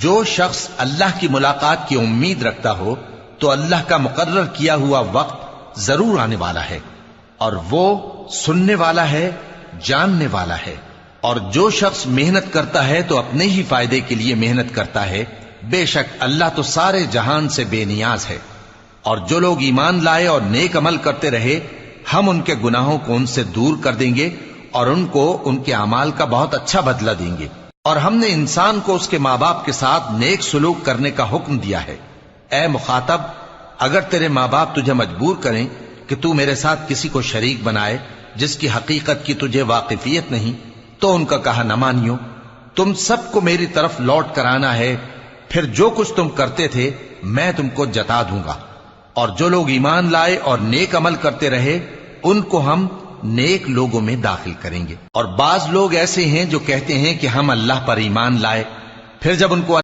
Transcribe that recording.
جو شخص اللہ کی ملاقات کی امید رکھتا ہو تو اللہ کا مقرر کیا ہوا وقت ضرور آنے والا ہے، اور وہ سننے والا ہے، جاننے والا ہے۔ اور جو شخص محنت کرتا ہے تو اپنے ہی فائدے کے لیے محنت کرتا ہے، بے شک اللہ تو سارے جہان سے بے نیاز ہے۔ اور جو لوگ ایمان لائے اور نیک عمل کرتے رہے، ہم ان کے گناہوں کو ان سے دور کر دیں گے اور ان کو ان کے اعمال کا بہت اچھا بدلہ دیں گے۔ اور ہم نے انسان کو اس کے ماں باپ کے ساتھ نیک سلوک کرنے کا حکم دیا ہے۔ اے مخاطب، اگر تیرے ماں باپ تجھے مجبور کریں کہ تو میرے ساتھ کسی کو شریک بنائے جس کی حقیقت کی تجھے واقفیت نہیں، تو ان کا کہا نہ مانیو۔ تم سب کو میری طرف لوٹ کر آنا ہے، پھر جو کچھ تم کرتے تھے میں تم کو جتا دوں گا۔ اور جو لوگ ایمان لائے اور نیک عمل کرتے رہے، ان کو ہم نیک لوگوں میں داخل کریں گے۔ اور بعض لوگ ایسے ہیں جو کہتے ہیں کہ ہم اللہ پر ایمان لائے، پھر جب ان کو